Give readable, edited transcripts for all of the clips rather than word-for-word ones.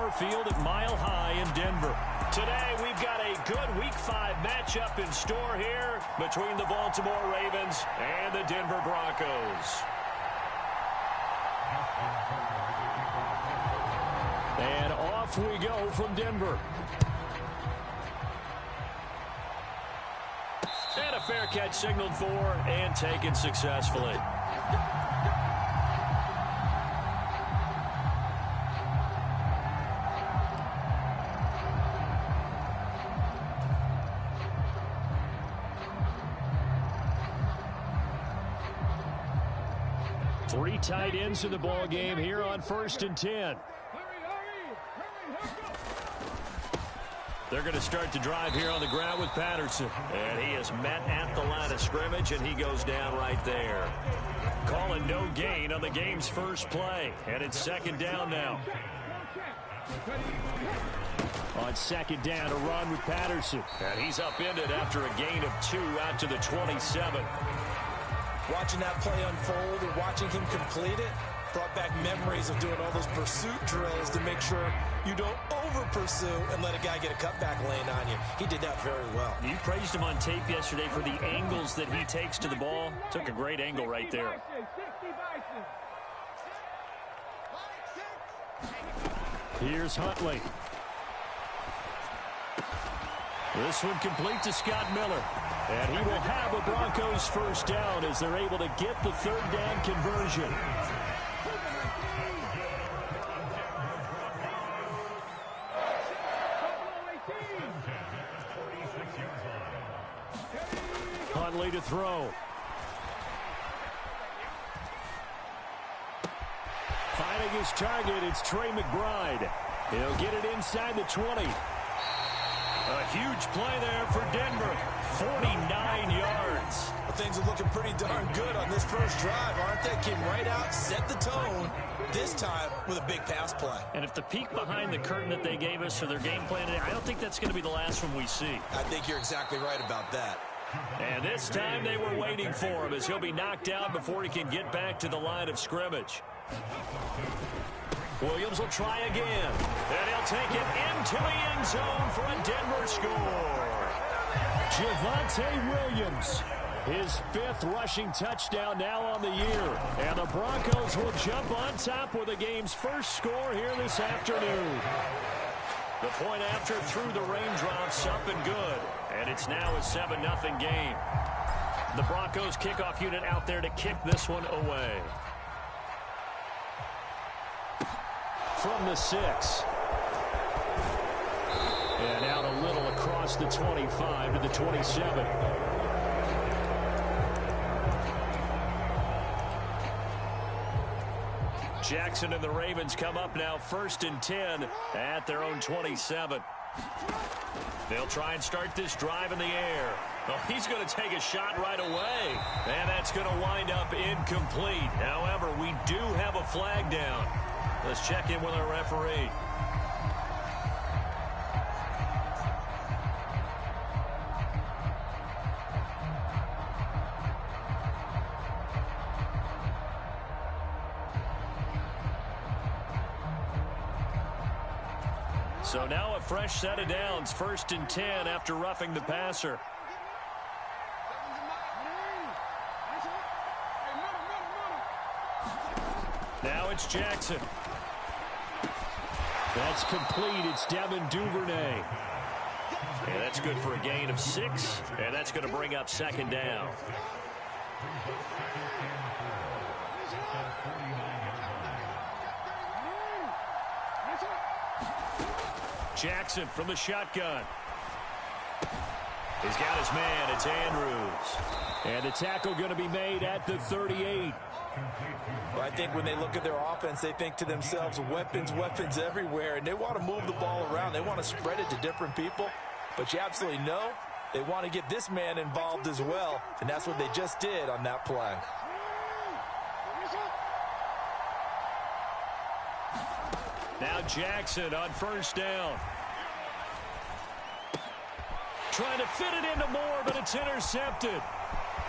Power Field at Mile High in Denver. Today, we've got a good Week 5 matchup in store here between the Baltimore Ravens and the Denver Broncos. And off we go from Denver. And a fair catch signaled for and taken successfully. Three tight ends in the ball game here on 1st and 10. They're going to start the drive here on the ground with Patterson. And he is met at the line of scrimmage, and he goes down right there. Calling no gain on the game's first play. And it's 2nd down now. On 2nd down, a run with Patterson. And he's upended after a gain of 2 out to the 27. Watching that play unfold and watching him complete it brought back memories of doing all those pursuit drills to make sure you don't over-pursue and let a guy get a cutback lane on you. He did that very well. You praised him on tape yesterday for the angles that he takes to the ball. Took a great angle right there. Here's Huntley. This one complete to Scott Miller. And he will have a Broncos first down as they're able to get the 3rd down conversion. Huntley to throw. Finding his target, it's Trey McBride. He'll get it inside the 20. A huge play there for Denver. 49 yards. Well, things are looking pretty darn good on this first drive, aren't they? Came right out, set the tone, this time with a big pass play. And if the peek behind the curtain that they gave us for their game plan today, I don't think that's going to be the last one we see. I think you're exactly right about that. And this time they were waiting for him as he'll be knocked down before he can get back to the line of scrimmage. Williams will try again. And he'll take it into the end zone for a Denver score. Javonte Williams, his 5th rushing touchdown now on the year. And the Broncos will jump on top with the game's first score here this afternoon. The point after through the raindrops up and good. And it's now a 7-0 game. The Broncos kickoff unit out there to kick this one away. From the 6. And out a little across the 25 to the 27. Jackson and the Ravens come up now 1st and 10 at their own 27. They'll try and start this drive in the air. Oh, he's going to take a shot right away. And that's going to wind up incomplete. However, we do have a flag down. Let's check in with our referee. So now a fresh set of downs, 1st and 10 after roughing the passer. Now it's Jackson. That's complete. It's Devin Duvernay. And that's good for a gain of 6. And that's going to bring up 2nd down. Jackson from the shotgun. He's got his man. It's Andrews. And the tackle going to be made at the 38. Well, I think when they look at their offense, they think to themselves, weapons, weapons everywhere, and they want to move the ball around. They want to spread it to different people, but you absolutely know they want to get this man involved as well, and that's what they just did on that play. Now Jackson on 1st down. Trying to fit it into Moore, but it's intercepted.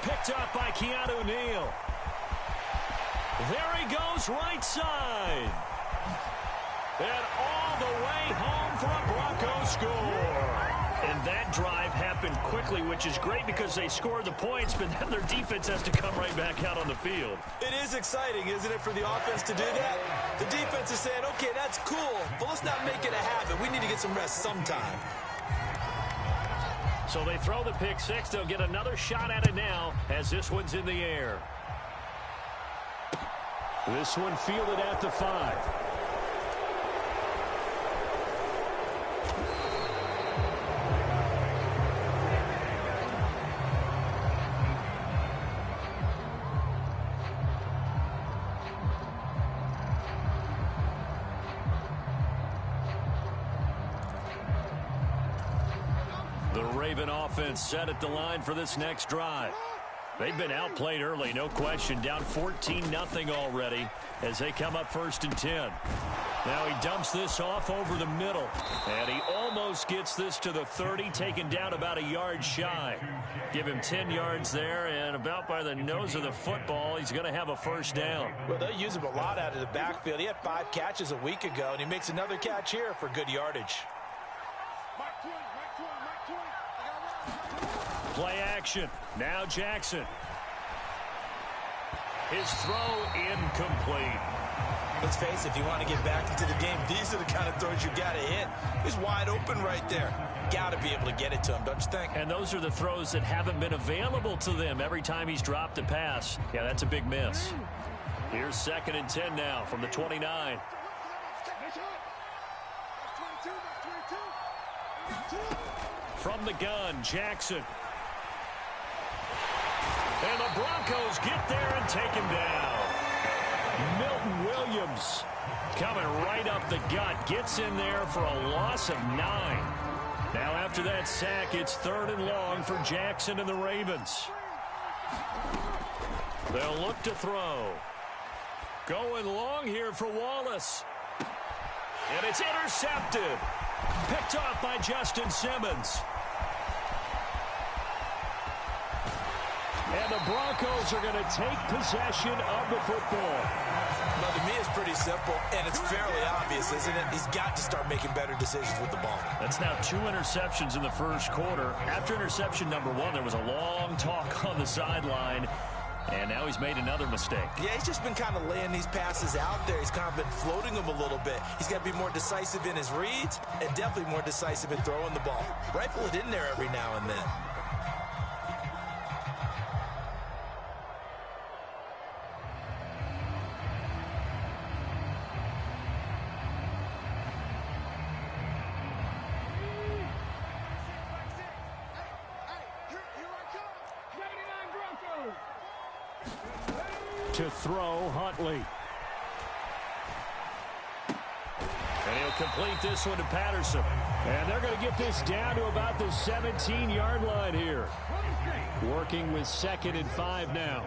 Picked up by Keanu Neal. There he goes, right side. And all the way score. And that drive happened quickly, which is great because they scored the points, but then their defense has to come right back out on the field. It is exciting, isn't it, for the offense to do that? The defense is saying, okay, that's cool, but let's not make it a habit. We need to get some rest sometime. So they throw the pick six. They'll get another shot at it now as this one's in the air. This one fielded at the 5. The Raven offense set at the line for this next drive. They've been outplayed early, no question. Down 14-0 already as they come up 1st and 10. Now he dumps this off over the middle. And he almost gets this to the 30, taken down about a yard shy. Give him 10 yards there, and about by the nose of the football, he's going to have a first down. Well, they'll use him a lot out of the backfield. He had 5 catches a week ago, and he makes another catch here for good yardage. Play action. Now Jackson. His throw incomplete. Let's face it, if you want to get back into the game, these are the kind of throws you got to hit. He's wide open right there. Got to be able to get it to him, don't you think? And those are the throws that haven't been available to them every time he's dropped a pass. Yeah, that's a big miss. Here's 2nd and 10 now from the 29. From the gun, Jackson. And the Broncos get there and take him down. Milton Williams coming right up the gut. Gets in there for a loss of 9. Now after that sack, it's 3rd and long for Jackson and the Ravens. They'll look to throw. Going long here for Wallace. And it's intercepted. Picked off by Justin Simmons. And the Broncos are going to take possession of the football. Well, to me, it's pretty simple, and it's fairly obvious, isn't it? He's got to start making better decisions with the ball. That's now 2 interceptions in the first quarter. After interception number 1, there was a long talk on the sideline, and now he's made another mistake. Yeah, he's just been kind of laying these passes out there. He's kind of been floating them a little bit. He's got to be more decisive in his reads and definitely more decisive in throwing the ball. Rifle it in there every now and then. To throw, Huntley. And he'll complete this one to Patterson. And they're going to get this down to about the 17-yard line here. Working with 2nd and 5 now.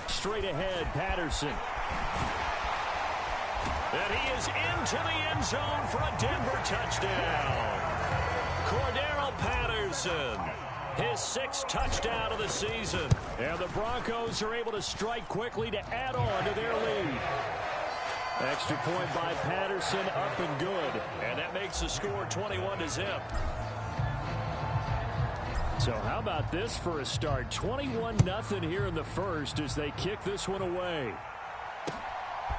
Straight ahead, Patterson. And he is into the end zone for a Denver touchdown. Cordero Patterson. His 6th touchdown of the season. And the Broncos are able to strike quickly to add on to their lead. Extra point by Patterson, up and good. And that makes the score 21-0. So how about this for a start? 21-0 here in the first as they kick this one away.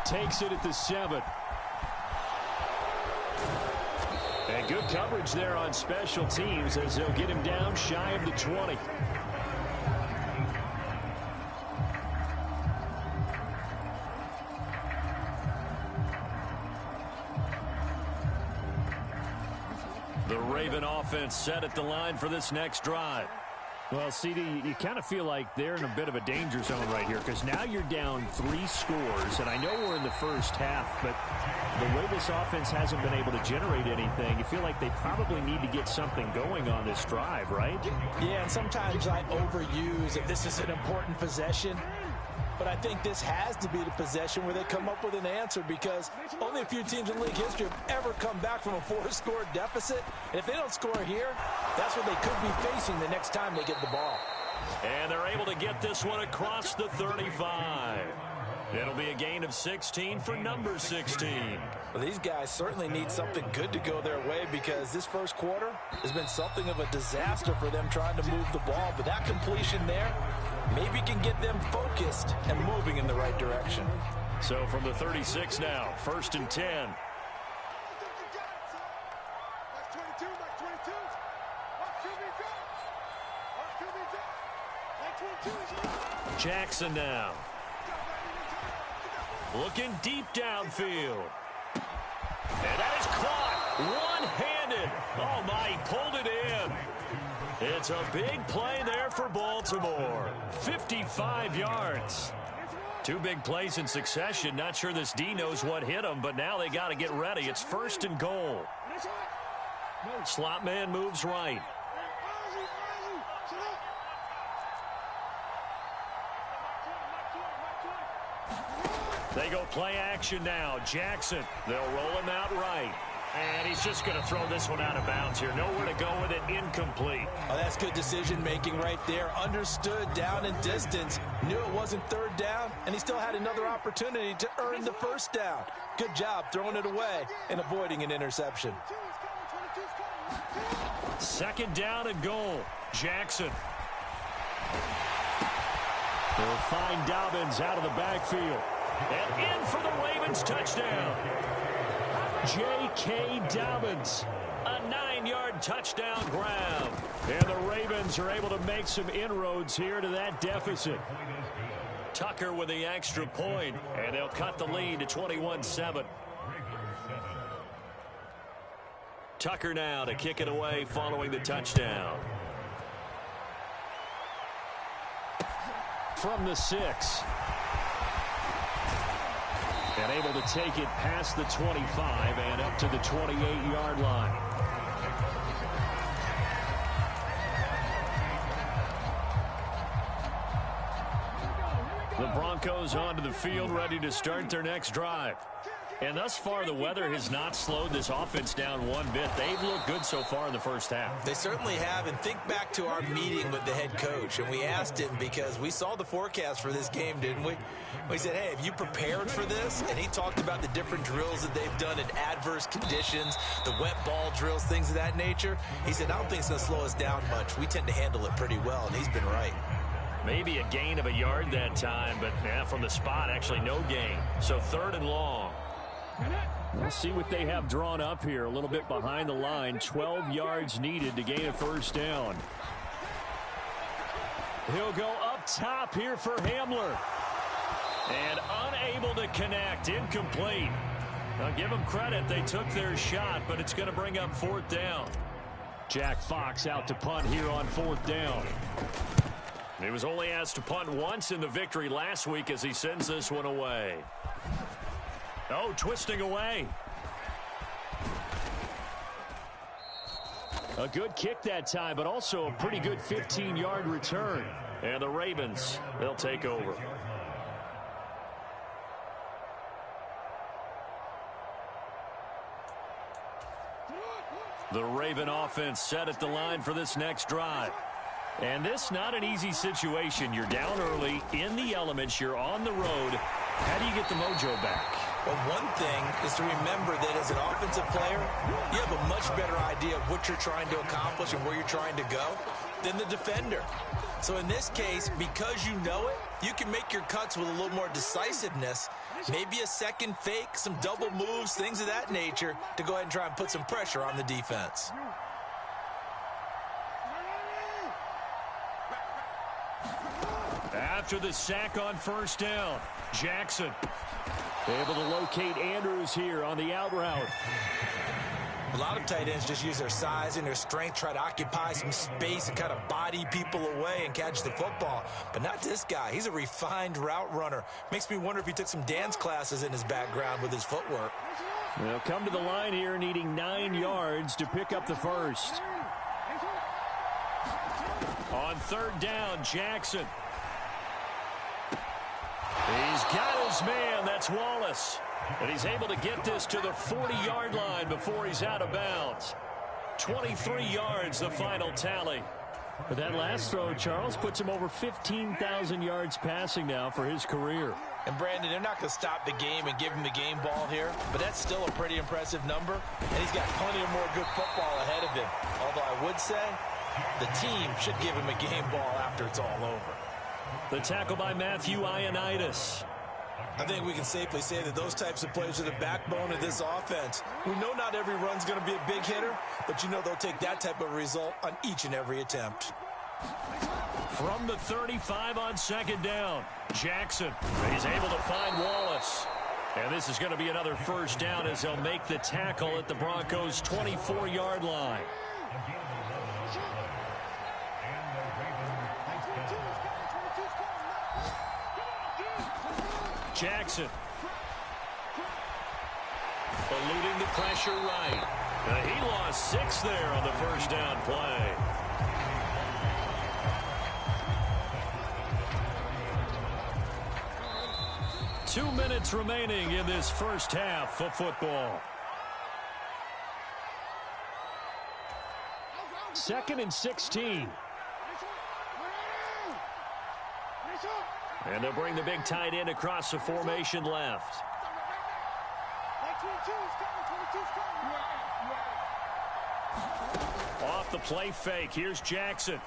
Takes it at the 7. And good coverage there on special teams as they'll get him down shy of the 20. The Raven offense set at the line for this next drive. Well, CD, you kind of feel like they're in a bit of a danger zone right here because now you're down 3 scores, and I know we're in the first half, but the way this offense hasn't been able to generate anything, you feel like they probably need to get something going on this drive, right? Yeah, and sometimes I overuse if this is an important possession. But I think this has to be the possession where they come up with an answer because only a few teams in league history have ever come back from a 4-score deficit. And if they don't score here, that's what they could be facing the next time they get the ball. And they're able to get this one across the 35. It'll be a gain of 16 for number 16. Well, these guys certainly need something good to go their way because this first quarter has been something of a disaster for them trying to move the ball. But that completion there maybe can get them focused and moving in the right direction. So from the 36 now, 1st and 10. Jackson now. Looking deep downfield. And that is caught one-handed. Oh, my, he pulled it in. It's a big play there for Baltimore. 55 yards. Two big plays in succession. Not sure this D knows what hit him, but now they got to get ready. It's 1st and goal. Slot man moves right. They go play action now. Jackson, they'll roll him out right. And he's just going to throw this one out of bounds here. Nowhere to go with it. Incomplete. Oh, that's good decision-making right there. Understood down and distance. Knew it wasn't 3rd down, and he still had another opportunity to earn the 1st down. Good job throwing it away and avoiding an interception. 2nd down and goal. Jackson. They'll find Dobbins out of the backfield. And in for the Ravens touchdown. J.K. Dobbins, a 9-yard touchdown grab. And the Ravens are able to make some inroads here to that deficit. Tucker with the extra point, and they'll cut the lead to 21-7. Tucker now to kick it away following the touchdown. From the 6. And able to take it past the 25 and up to the 28-yard line. The Broncos onto the field, ready to start their next drive. And thus far, the weather has not slowed this offense down one bit. They've looked good so far in the first half. They certainly have. And think back to our meeting with the head coach. And we asked him because we saw the forecast for this game, didn't we? We said, hey, have you prepared for this? And he talked about the different drills that they've done in adverse conditions, the wet ball drills, things of that nature. He said, I don't think it's going to slow us down much. We tend to handle it pretty well, and he's been right. Maybe a gain of a yard that time, but from the spot, actually no gain. So 3rd and long. We'll see what they have drawn up here. A little bit behind the line. 12 yards needed to gain a 1st down. He'll go up top here for Hamler. And unable to connect. Incomplete. I'll give them credit. They took their shot, but it's going to bring up 4th down. Jack Fox out to punt here on 4th down. He was only asked to punt once in the victory last week as he sends this one away. Oh, twisting away. A good kick that time, but also a pretty good 15-yard return. And the Ravens, they'll take over. The Raven offense set at the line for this next drive. And this not an easy situation. You're down early, in the elements, you're on the road. How do you get the mojo back? Well, one thing is to remember that as an offensive player, you have a much better idea of what you're trying to accomplish and where you're trying to go than the defender. So in this case, because you know it, you can make your cuts with a little more decisiveness, maybe a second fake, some double moves, things of that nature, to go ahead and try and put some pressure on the defense. After the sack on 1st down, Jackson able to locate Andrews here on the out route. A lot of tight ends just use their size and their strength, try to occupy some space and kind of body people away and catch the football. But not this guy. He's a refined route runner. Makes me wonder if he took some dance classes in his background with his footwork. They'll come to the line here needing 9 yards to pick up the 1st. On 3rd down, Jackson. He's got his man. That's Wallace. And he's able to get this to the 40-yard line before he's out of bounds. 23 yards, the final tally. But that last throw, Charles, puts him over 15,000 yards passing now for his career. And, Brandon, they're not going to stop the game and give him the game ball here, but that's still a pretty impressive number, and he's got plenty of more good football ahead of him. Although I would say the team should give him a game ball after it's all over. The tackle by Matthew Ioannidis. I think we can safely say that those types of plays are the backbone of this offense. We know not every run's going to be a big hitter, but you know they'll take that type of result on each and every attempt. From the 35 on second down, Jackson. He's able to find Wallace. And this is going to be another first down as he'll make the tackle at the Broncos' 24-yard line. Jackson. Eluding the pressure right. He lost 6 there on the first down play. Two minutes remaining in this first half of football. 2nd and 16. And they'll bring the big tight end across the formation left. Off the play fake. Here's Jackson.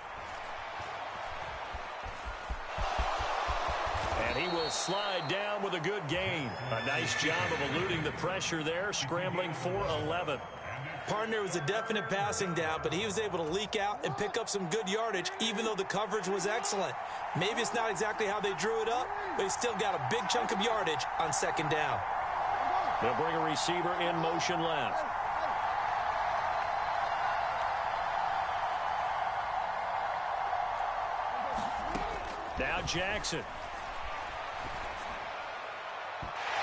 And he will slide down with a good gain. A nice job of eluding the pressure there, scrambling for 11. Partner was a definite passing down, but he was able to leak out and pick up some good yardage, even though the coverage was excellent. Maybe it's not exactly how they drew it up, but he still got a big chunk of yardage on second down. They'll bring a receiver in motion left. Now Jackson.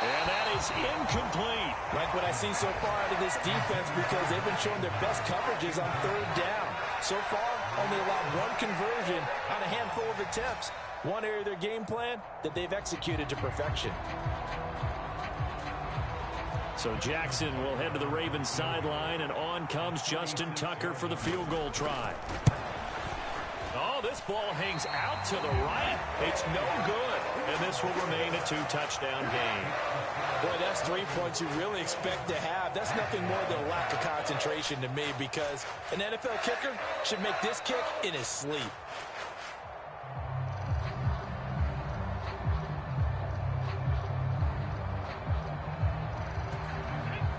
And that is incomplete. Like what I've seen so far out of this defense, because they've been showing their best coverages on third down. So far, only allowed one conversion on a handful of attempts. One area of their game plan that they've executed to perfection. So Jackson will head to the Ravens sideline, and on comes Justin Tucker for the field goal try. Oh, this ball hangs out to the right. It's no good. And this will remain a 2-touchdown game. Boy, that's 3 points you really expect to have. That's nothing more than a lack of concentration to me, because an NFL kicker should make this kick in his sleep.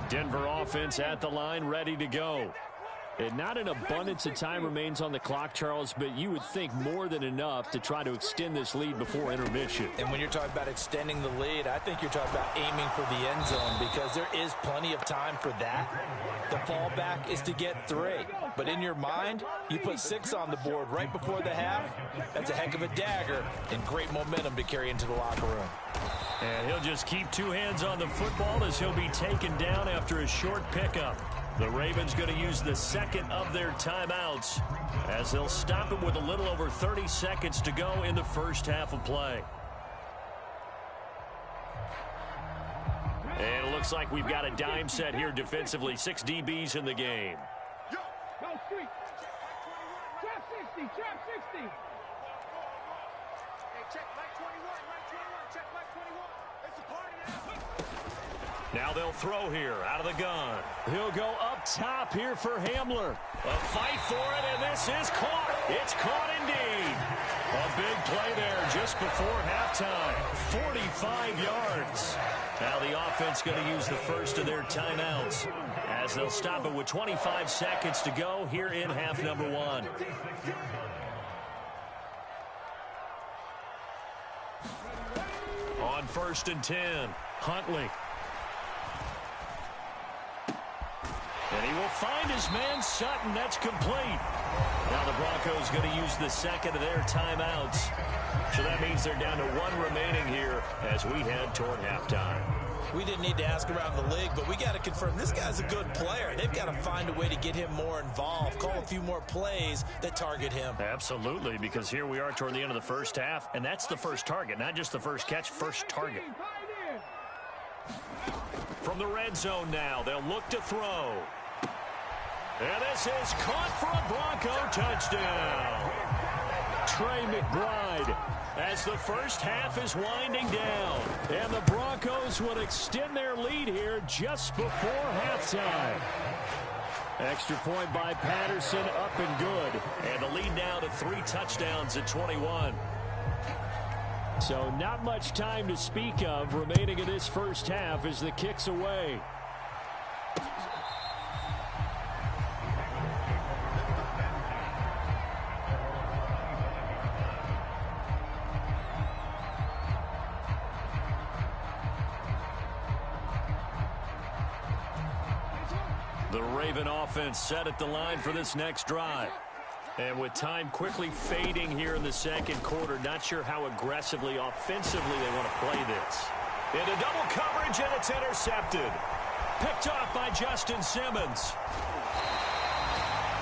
Denver offense at the line, ready to go. And not an abundance of time remains on the clock, Charles, but you would think more than enough to try to extend this lead before intermission. And when you're talking about extending the lead, I think you're talking about aiming for the end zone, because there is plenty of time for that. The fallback is to get 3. But in your mind, you put 6 on the board right before the half. That's a heck of a dagger and great momentum to carry into the locker room. And he'll just keep 2 hands on the football as he'll be taken down after a short pickup. The Ravens going to use the second of their timeouts as they'll stop him with a little over 30 seconds to go in the first half of play. And it looks like we've got a dime set here defensively. 6 DBs in the game. Go street. Trap 60. Trap 60. Hey, check like 21. Like 21. Check like 21. It's a party now. Now they'll throw here out of the gun. He'll go up top here for Hamler. A fight for it, and this is caught. It's caught indeed. A big play there just before halftime. 45 yards. Now the offense going to use the first of their timeouts as they'll stop it with 25 seconds to go here in half number 1. On 1st and 10, Huntley. And he will find his man Sutton. That's complete. Now the Broncos going to use the second of their timeouts. So that means they're down to 1 remaining here as we head toward halftime. We didn't need to ask around the league, but we got to confirm this guy's a good player. They've got to find a way to get him more involved, call a few more plays that target him. Absolutely, because here we are toward the end of the first half, and that's the first target, not just the first catch, first target. From the red zone now, they'll look to throw. And this is caught for a Bronco touchdown. Trey McBride as the first half is winding down. And the Broncos will extend their lead here just before halftime. Extra point by Patterson, up and good. And the lead now to 3 touchdowns at 21. So not much time to speak of remaining in this first half as the kick's away. The Raven offense set at the line for this next drive. And with time quickly fading here in the second quarter, not sure how aggressively, offensively they want to play this. Into double coverage, and it's intercepted. Picked off by Justin Simmons.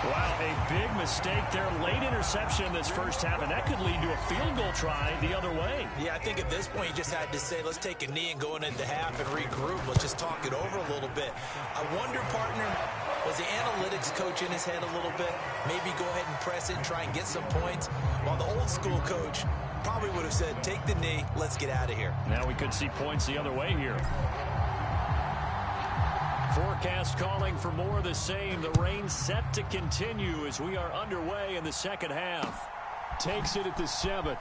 Wow, a big mistake there. Late interception in this first half, and that could lead to a field goal try the other way. Yeah, I think at this point you just had to say, let's take a knee and go into half and regroup. Let's just talk it over a little bit. I wonder, partner, was the analytics coach in his head a little bit? Maybe go ahead and press it and try and get some points? While the old school coach probably would have said, take the knee, let's get out of here. Now we could see points the other way here. Forecast calling for more of the same. The rain set to continue as we are underway in the second half. Takes it at the 7.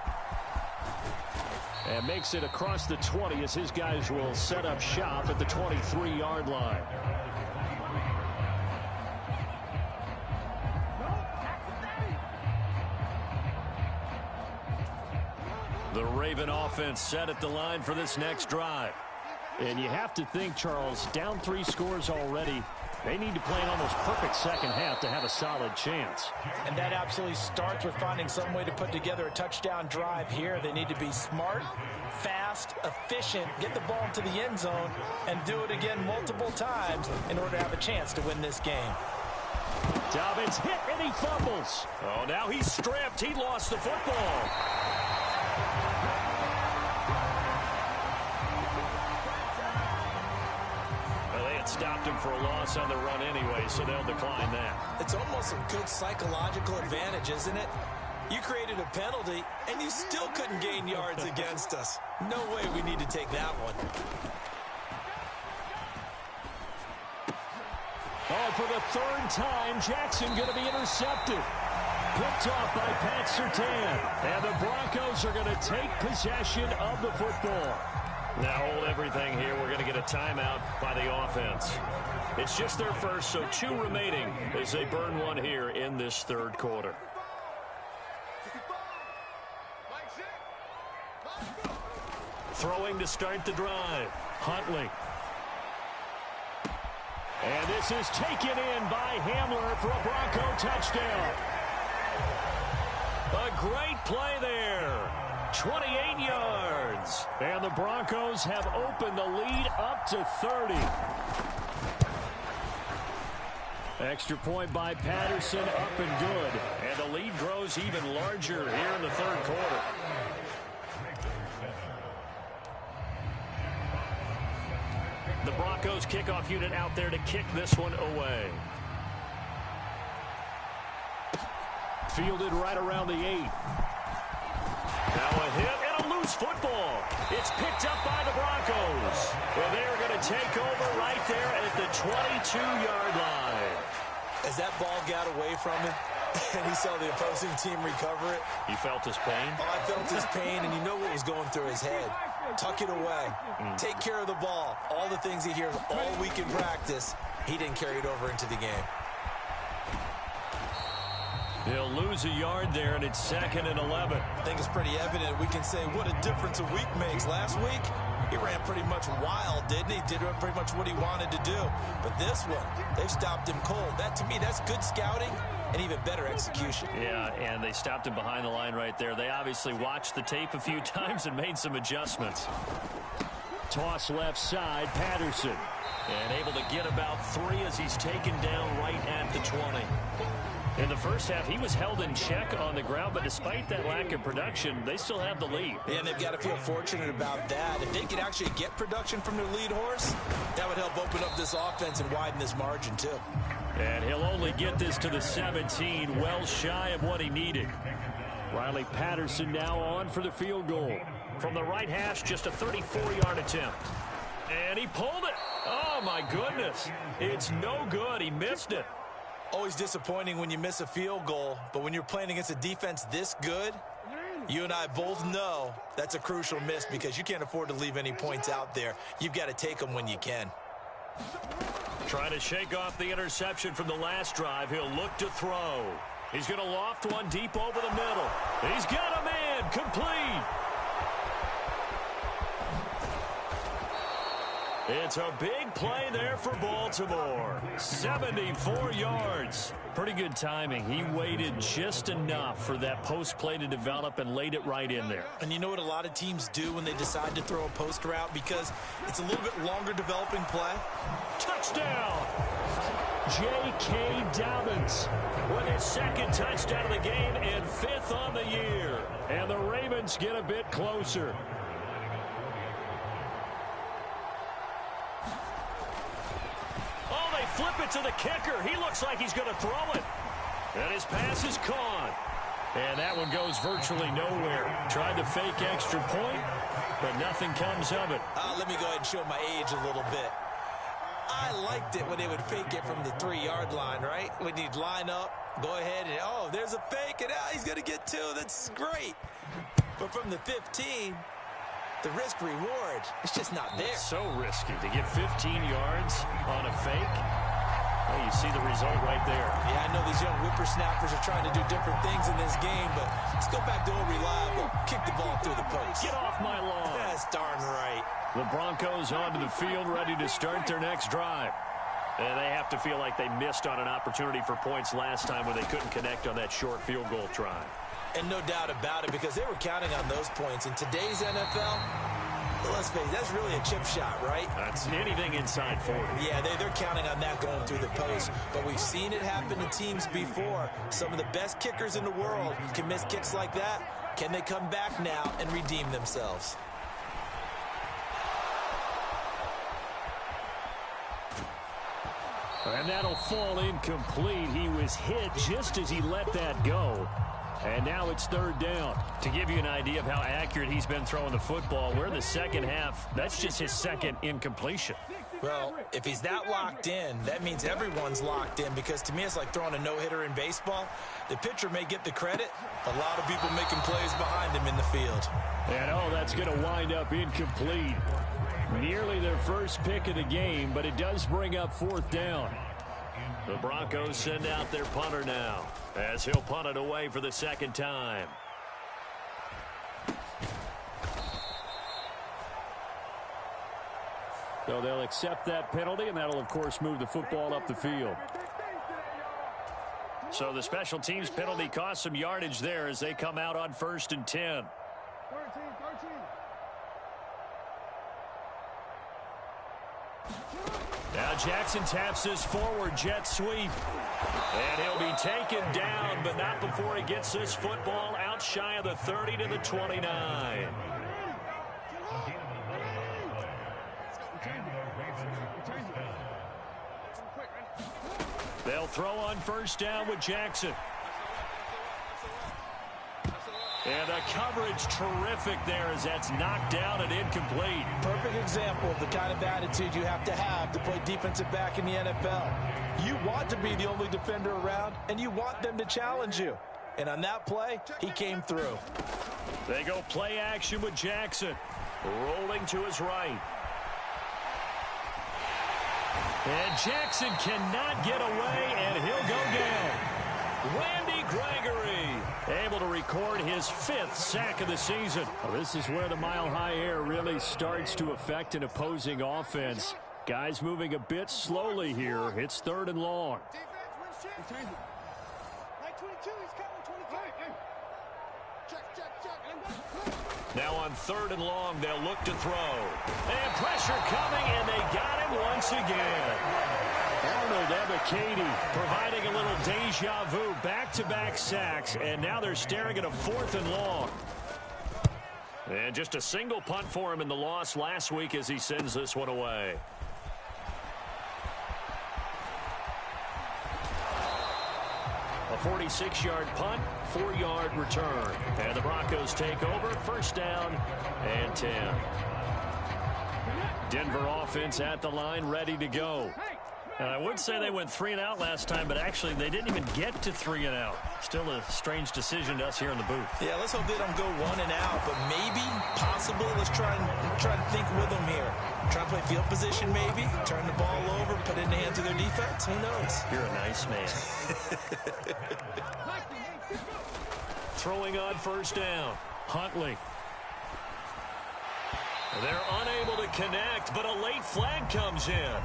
And makes it across the 20 as his guys will set up shop at the 23-yard line. The Raven offense set at the line for this next drive. And you have to think, Charles, down 3 scores already. They need to play an almost perfect second half to have a solid chance. And that absolutely starts with finding some way to put together a touchdown drive here. They need to be smart, fast, efficient, get the ball into the end zone, and do it again multiple times in order to have a chance to win this game. Dobbins hit and he fumbles. Oh, now he's stripped. He lost the football. Stopped him for a loss on the run anyway, so they'll decline that. It's almost a good psychological advantage, isn't it? You created a penalty, and you still couldn't gain yards against us. No way we need to take that one. Oh, for the 3rd time, Jackson going to be intercepted. Picked off by Pat Surtain. And the Broncos are going to take possession of the football. Now hold everything here. We're going to get a timeout by the offense. It's just their first, so 2 remaining as they burn one here in this 3rd quarter. Throwing to start the drive. Huntley. And this is taken in by Hamler for a Bronco touchdown. A great play there. 28 yards. And the Broncos have opened the lead up to 30. Extra point by Patterson, up and good. And the lead grows even larger here in the 3rd quarter. The Broncos kickoff unit out there to kick this one away. Fielded right around the 8. Now a hit and a loose football. It's picked up by the Broncos. Well, they're going to take over right there at the 22-yard line. As that ball got away from him and he saw the opposing team recover it. You felt his pain? Oh, I felt his pain, and you know what was going through his head. Tuck it away. Take care of the ball. All the things he hears all week in practice, he didn't carry it over into the game. He'll lose a yard there, and it's 2nd and 11. I think it's pretty evident. We can say what a difference a week makes. Last week, he ran pretty much wild, didn't he? Did pretty much what he wanted to do. But this one, they've stopped him cold. That, to me, that's good scouting and even better execution. Yeah, and they stopped him behind the line right there. They obviously watched the tape a few times and made some adjustments. Toss left side, Patterson. And able to get about 3 as he's taken down right at the 20. In the first half, he was held in check on the ground, but despite that lack of production, they still have the lead. Yeah, and they've got to feel fortunate about that. If they could actually get production from their lead horse, that would help open up this offense and widen this margin, too. And he'll only get this to the 17, well shy of what he needed. Riley Patterson now on for the field goal. From the right hash, just a 34-yard attempt. And he pulled it. Oh, my goodness. It's no good. He missed it. Always disappointing when you miss a field goal, but when you're playing against a defense this good, you and I both know that's a crucial miss because you can't afford to leave any points out there. You've got to take them when you can. Trying to shake off the interception from the last drive. He'll look to throw. He's going to loft one deep over the middle. He's got a man. Complete. It's a big play there for Baltimore. 74 yards. Pretty good timing. He waited just enough for that post play to develop and laid it right in there. And you know what a lot of teams do when they decide to throw a post route? Because it's a little bit longer developing play. Touchdown! J.K. Dobbins with his second touchdown of the game and 5th on the year. And the Ravens get a bit closer. Flip it to the kicker. He looks like he's going to throw it. And his pass is caught. And that one goes virtually nowhere. Tried to fake extra point, but nothing comes of it. Let me go ahead and show my age a little bit. I liked it when they would fake it from the 3-yard line, right? When you'd line up, go ahead and, oh, there's a fake, and he's going to get 2. That's great. But from the 15, the risk-reward, it's just not there. It's so risky to get 15 yards on a fake. Well, you see the result right there. Yeah, I know these young whippersnappers are trying to do different things in this game, but let's go back to old reliable. Kick the ball through the post. Get off my lawn. That's darn right. The Broncos onto the field, ready to start their next drive. And they have to feel like they missed on an opportunity for points last time when they couldn't connect on that short field goal try. And no doubt about it, because they were counting on those points. In today's NFL, let's face it, that's really a chip shot, right? That's anything inside 40. Yeah, they're counting on that going through the post. But we've seen it happen to teams before. Some of the best kickers in the world can miss kicks like that. Can they come back now and redeem themselves? And that'll fall incomplete. He was hit just as he let that go. And now it's 3rd down. To give you an idea of how accurate he's been throwing the football, we're in the second half. That's just his second incompletion. Well, if he's that locked in, that means everyone's locked in, because to me it's like throwing a no-hitter in baseball. The pitcher may get the credit. A lot of people making plays behind him in the field. And, that's going to wind up incomplete. Nearly their first pick of the game, but it does bring up 4th down. The Broncos send out their punter now, as he'll punt it away for the second time. So they'll accept that penalty, and that'll, of course, move the football up the field. So the special teams penalty cost some yardage there as they come out on 1st and 10. 13. Now Jackson taps his forward jet sweep. And he'll be taken down, but not before he gets this football out shy of the 30 to the 29. They'll throw on 1st down with Jackson. And the coverage terrific there as that's knocked down and incomplete. Perfect example of the kind of attitude you have to play defensive back in the NFL. You want to be the only defender around, and you want them to challenge you. And on that play, he came through. They go play action with Jackson. Rolling to his right. And Jackson cannot get away, and he'll go down. Randy Gregory able to record his 5th sack of the season. Well, this is where the mile-high air really starts to affect an opposing offense. Guys moving a bit slowly here. It's 3rd and long. Defense wins change. Like 22, he's covering 22. Check. Now on 3rd and long, they'll look to throw. And pressure coming, and they got him once again. Arnold Ebiketie providing a little deja vu, back-to-back sacks, and now they're staring at a 4th and long. And just a single punt for him in the loss last week as he sends this one away. A 46-yard punt, 4-yard return. And the Broncos take over, first down and 10. Denver offense at the line, ready to go. And I would say they went 3 and out last time, but actually they didn't even get to 3 and out. Still a strange decision to us here in the booth. Yeah, let's hope they don't go 1 and out, but maybe, possible. Let's try and think with them here. Try to play field position maybe, turn the ball over, put it in the hands of their defense. Who knows? You're a nice man. Throwing on first down. Huntley. They're unable to connect, but a late flag comes in.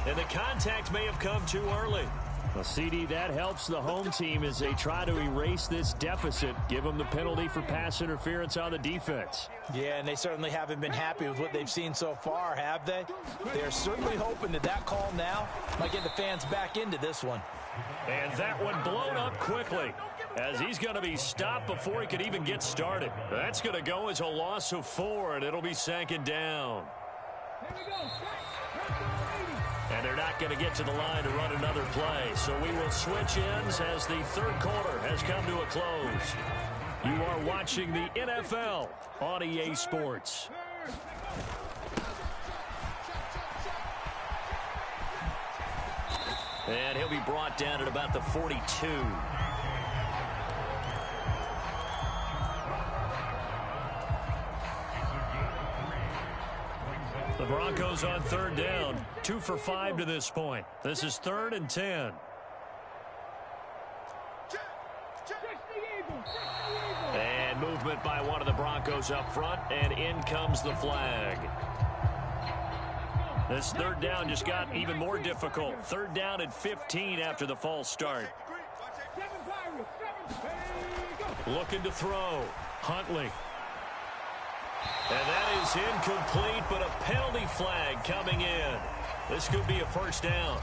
And the contact may have come too early. Well, CD, that helps the home team as they try to erase this deficit. Give them the penalty for pass interference on the defense. Yeah, and they certainly haven't been happy with what they've seen so far, have they? They're certainly hoping that call now might get the fans back into this one. And that one blown up quickly as he's going to be stopped before he could even get started. That's going to go as a loss of 4, and it'll be second down. And they're not going to get to the line to run another play. So we will switch ends as the third quarter has come to a close. You are watching the NFL on EA Sports. And he'll be brought down at about the 42. The Broncos on third down. 2 for 5 to this point. This is 3rd and 10. And movement by one of the Broncos up front, and in comes the flag. This third down just got even more difficult. 3rd down and 15 after the false start. Looking to throw. Huntley. And that is incomplete, but a penalty flag coming in. This could be a first down.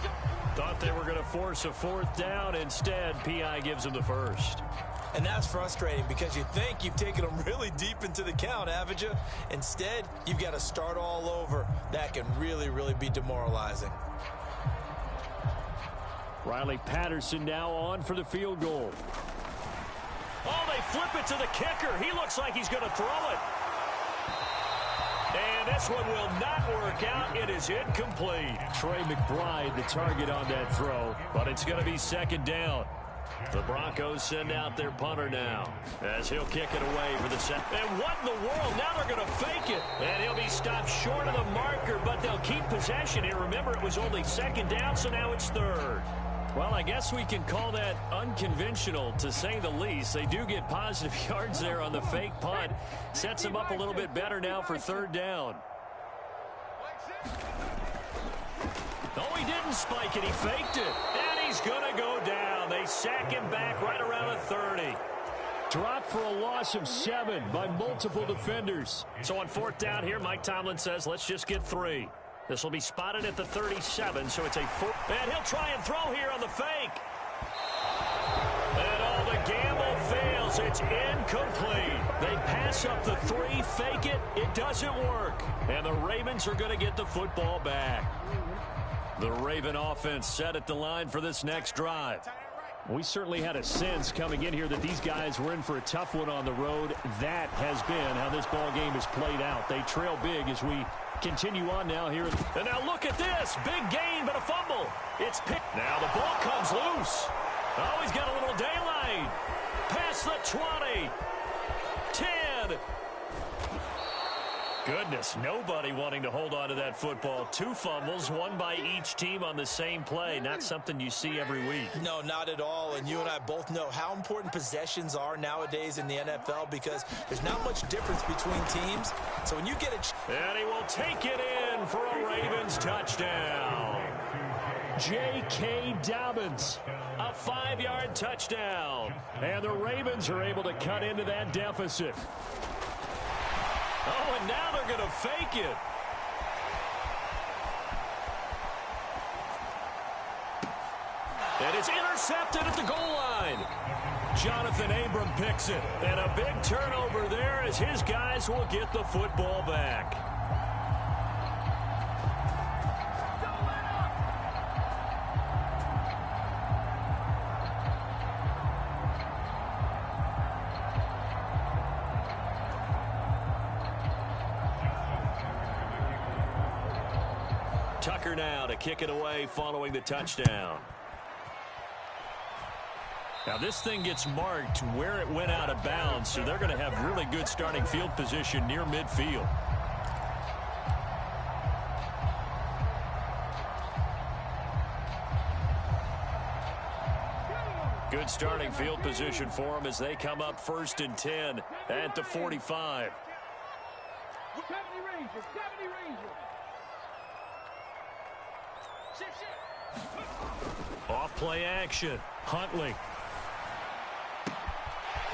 Thought they were going to force a 4th down. Instead, P.I. gives them the first. And that's frustrating because you think you've taken them really deep into the count, haven't you? Instead, you've got to start all over. That can really, really be demoralizing. Riley Patterson now on for the field goal. Oh, they flip it to the kicker. He looks like he's going to throw it. And this one will not work out. It is incomplete. Trey McBride, the target on that throw, but it's going to be second down. The Broncos send out their punter now as he'll kick it away for the set. And what in the world? Now they're going to fake it. And he'll be stopped short of the marker, but they'll keep possession here. Remember, it was only second down, so now it's 3rd. Well, I guess we can call that unconventional, to say the least. They do get positive yards there on the fake punt. Sets them up a little bit better now for 3rd down. Oh, he didn't spike it. He faked it. And he's going to go down. They sack him back right around the 30. Dropped for a loss of 7 by multiple defenders. So on 4th down here, Mike Tomlin says, let's just get 3. This will be spotted at the 37, so it's a 4. And he'll try and throw here on the fake. And all the gamble fails. It's incomplete. They pass up the 3, fake it. It doesn't work. And the Ravens are going to get the football back. The Raven offense set at the line for this next drive. We certainly had a sense coming in here that these guys were in for a tough one on the road. That has been how this ball game has played out. They trail big as we continue on now here. And now look at this. Big gain, but a fumble. It's picked. Now the ball comes loose. Oh, he's got a little daylight. Past the 20. 10. Goodness, nobody wanting to hold on to that football. 2 fumbles, 1 by each team on the same play. Not something you see every week. No, not at all. And you and I both know how important possessions are nowadays in the NFL because there's not much difference between teams. So when you get and he will take it in for a Ravens touchdown. J.K. Dobbins, a 5-yard touchdown. And the Ravens are able to cut into that deficit. Oh, and now they're going to fake it. And it's intercepted at the goal line. Jonathan Abram picks it. And a big turnover there as his guys will get the football back. kicker now to kick it away following the touchdown. Now this thing gets marked where it went out of bounds, so they're going to have really good starting field position near midfield. Good starting field position for them as they come up 1st and 10 at the 45. Off play action. Huntley.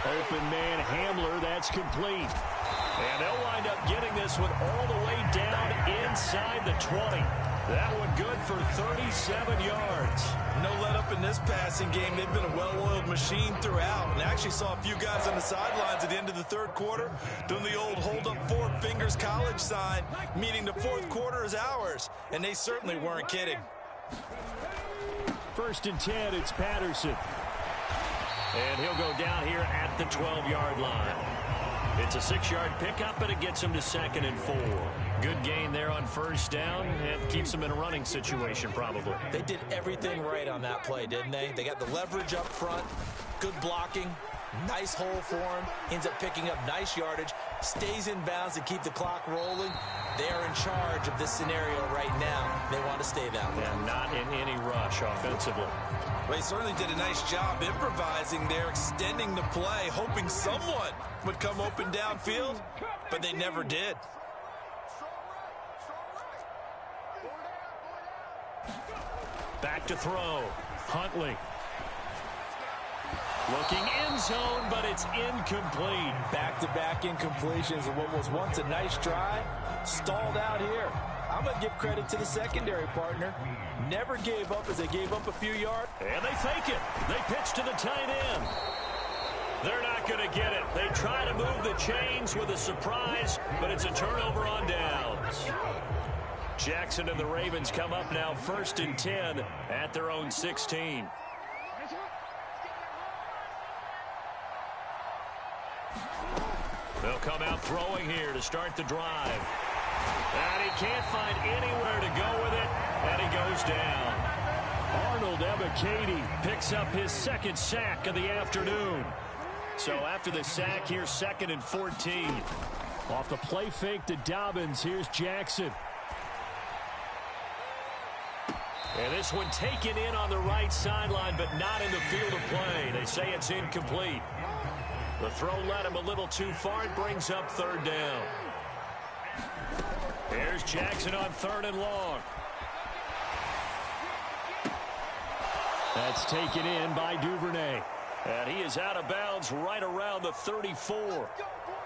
Open man Hamler. That's complete. And they'll wind up getting this one all the way down inside the 20. That one good for 37 yards. No let up in this passing game. They've been a well-oiled machine throughout. And I actually saw a few guys on the sidelines at the end of the 3rd quarter doing the old hold up 4 fingers college sign, meaning the 4th quarter is ours. And they certainly weren't kidding. 1st and 10, it's Patterson. And he'll go down here at the 12-yard line. It's a 6-yard pickup, but it gets him to 2nd and 4. Good gain there on 1st down, and keeps him in a running situation probably. They did everything right on that play, didn't they? They got the leverage up front, good blocking, nice hole for him, ends up picking up nice yardage, stays in bounds to keep the clock rolling. They are in charge of this scenario right now. They want to stay that way. And not in any rush offensively. Well, he certainly did a nice job improvising there, extending the play, hoping someone would come open downfield, but they never did. Back to throw. Huntley. Looking end zone, but it's incomplete. Back-to-back incompletions of what was once a nice drive, stalled out here. I'm going to give credit to the secondary partner. Never gave up as they gave up a few yards. And they fake it. They pitch to the tight end. They're not going to get it. They try to move the chains with a surprise, but it's a turnover on downs. Jackson and the Ravens come up now 1st and 10 at their own 16. They'll come out throwing here to start the drive. And he can't find anywhere to go with it, and he goes down. Arnold Ebiketie picks up his 2nd sack of the afternoon. So after the sack, here's 2nd and 14. Off the play fake to Dobbins, here's Jackson. And this one taken in on the right sideline, but not in the field of play. They say it's incomplete. The throw led him a little too far. It brings up 3rd down. Here's Jackson on 3rd and long. That's taken in by Duvernay. And he is out of bounds right around the 34.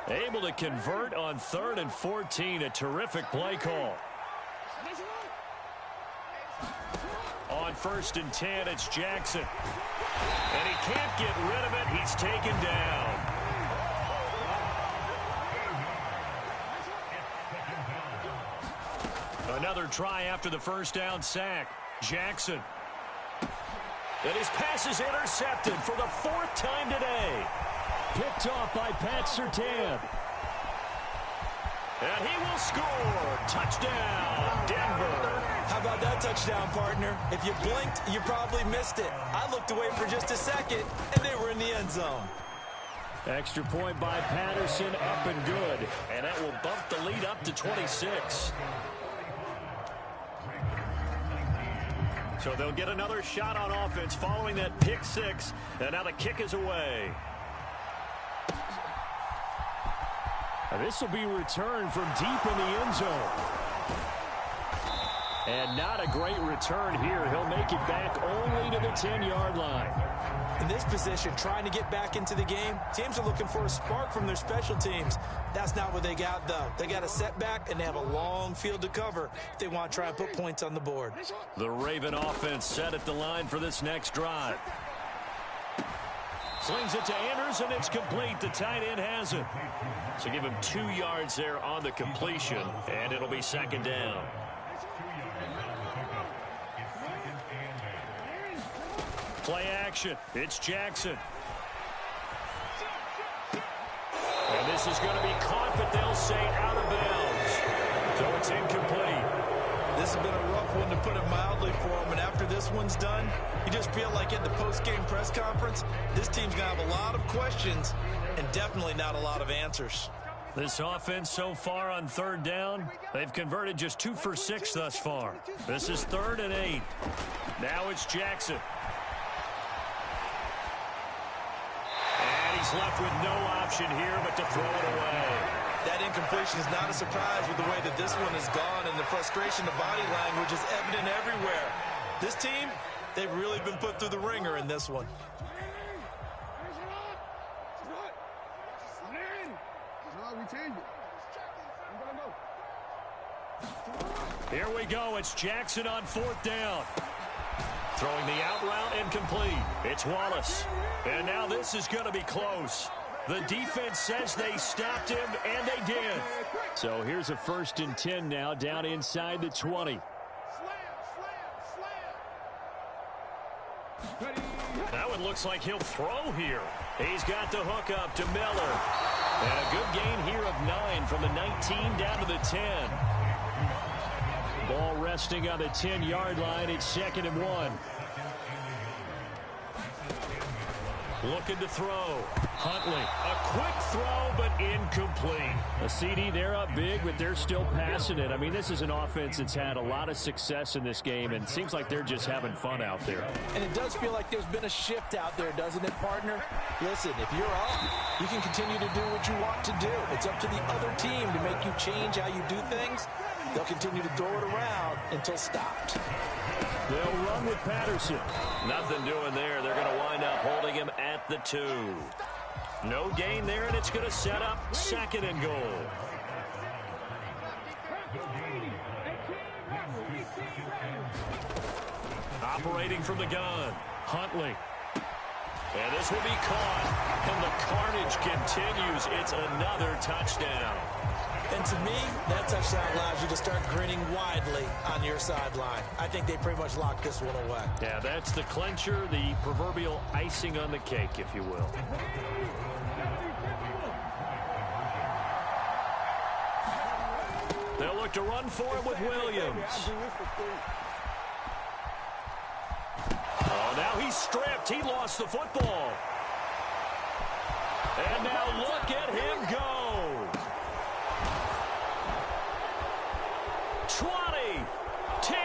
Able to convert on 3rd and 14. A terrific play call. On 1st and 10, it's Jackson. And he can't get rid of it. He's taken down. Another try after the 1st down sack. Jackson. And his pass is intercepted for the 4th time today. Picked off by Pat Surtain. And he will score. Touchdown, Denver. How about that touchdown, partner? If you blinked, you probably missed it. I looked away for just a second, and they were in the end zone. Extra point by Patterson, up and good. And that will bump the lead up to 26. So they'll get another shot on offense following that pick 6. And now the kick is away. This will be returned from deep in the end zone. And not a great return here. He'll make it back only to the 10-yard line. In this position, trying to get back into the game, teams are looking for a spark from their special teams. That's not what they got, though. They got a setback, and they have a long field to cover if they want to try and put points on the board. The Raven offense set at the line for this next drive. Slings it to Anderson. It's complete. The tight end has it. So give him 2 yards there on the completion, and it'll be 2nd down. Play action. It's Jackson. And this is going to be caught, but they'll say out of bounds. So it's incomplete. This has been a rough one, to put it mildly, for him. And after this one's done, you just feel like at the post-game press conference, this team's going to have a lot of questions and definitely not a lot of answers. This offense so far on third down, they've converted just 2 for 6 thus far. This is 3rd and 8. Now it's Jackson. And he's left with no option here but to throw it away. That incompletion is not a surprise with the way that this one has gone, and the frustration, the body language is evident everywhere. This team, they've really been put through the ringer in this one. Here we go. It's Jackson on 4th down. Throwing the out route incomplete. It's Wallace. And now this is going to be close. The defense says they stopped him, and they did. So here's a 1st and 10 now, down inside the 20. That one looks like he'll throw here. He's got the hook up to Miller. And a good gain here of 9 from the 19 down to the 10. Ball resting on the 10-yard line. It's 2nd and 1. Looking to throw. Huntley. A quick throw, but incomplete. A CD, they're up big, but they're still passing it. I mean, this is an offense that's had a lot of success in this game, and it seems like they're just having fun out there. And it does feel like there's been a shift out there, doesn't it, partner? Listen, if you're up, you can continue to do what you want to do. It's up to the other team to make you change how you do things. They'll continue to throw it around until stopped. They'll run with Patterson. Nothing doing there. They're going to wind up holding him at the 2. No gain there, and it's going to set up 2nd and goal. Operating from the gun, Huntley. And this will be caught, and the carnage continues. It's another touchdown. And to me, that touchdown allows you to start grinning widely on your sideline. I think they pretty much locked this one away. Yeah, that's the clincher, the proverbial icing on the cake, if you will. They'll look to run for him with Williams. Oh, now he's stripped. He lost the football. And now look at him go. 20, 10.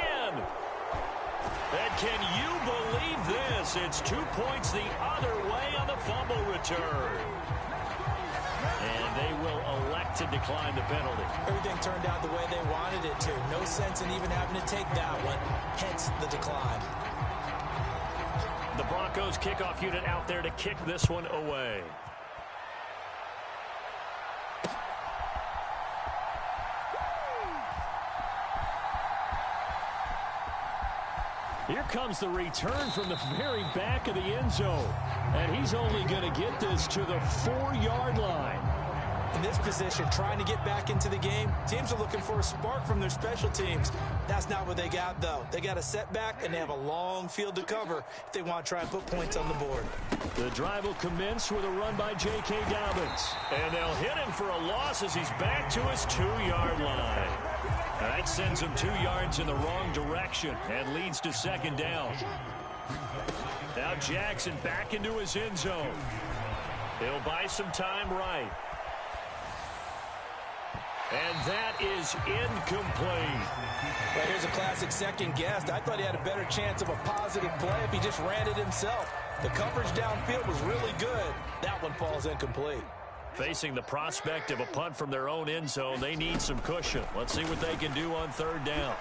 And can you believe this? It's 2 points the other way on the fumble return. And they will elect to decline the penalty. Everything turned out the way they wanted it to. No sense in even having to take that one, hence the decline. The Broncos kickoff unit out there to kick this one away. Here comes the return from the very back of the end zone. And he's only going to get this to the 4-yard line. In this position, trying to get back into the game, teams are looking for a spark from their special teams. That's not what they got, though. They got a setback, and they have a long field to cover if they want to try and put points on the board. The drive will commence with a run by J.K. Dobbins. And they'll hit him for a loss as he's back to his 2-yard line. That sends him 2 yards in the wrong direction and leads to 2nd down. Now Jackson back into his end zone. He'll buy some time right. And that is incomplete. Well, here's a classic second guess. I thought he had a better chance of a positive play if he just ran it himself. The coverage downfield was really good. That one falls incomplete. Facing the prospect of a punt from their own end zone, they need some cushion. Let's see what they can do on 3rd down.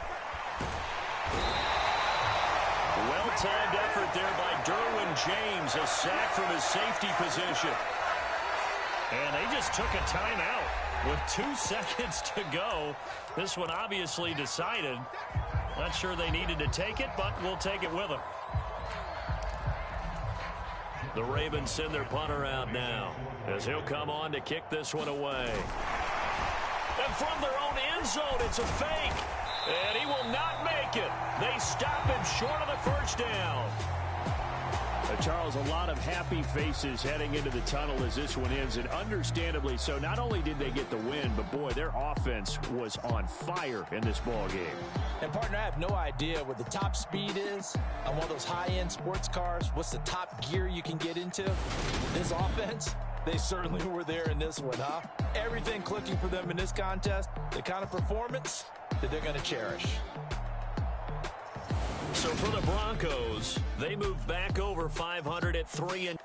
Well-timed effort there by Derwin James, a sack from his safety position. And they just took a timeout with 2 seconds to go. This one obviously decided. Not sure they needed to take it, but we'll take it with them. The Ravens send their punter out now as he'll come on to kick this one away. And from their own end zone, it's a fake. And he will not make it. They stop him short of the 1st down. Charles, a lot of happy faces heading into the tunnel as this one ends, and understandably so. Not only did they get the win, but, boy, their offense was on fire in this ball game. And, partner, I have no idea what the top speed is on one of those high-end sports cars. What's the top gear you can get into? This offense, they certainly were there in this one, huh? Everything clicking for them in this contest, the kind of performance that they're going to cherish. So for the Broncos, they move back over 500 at 3-.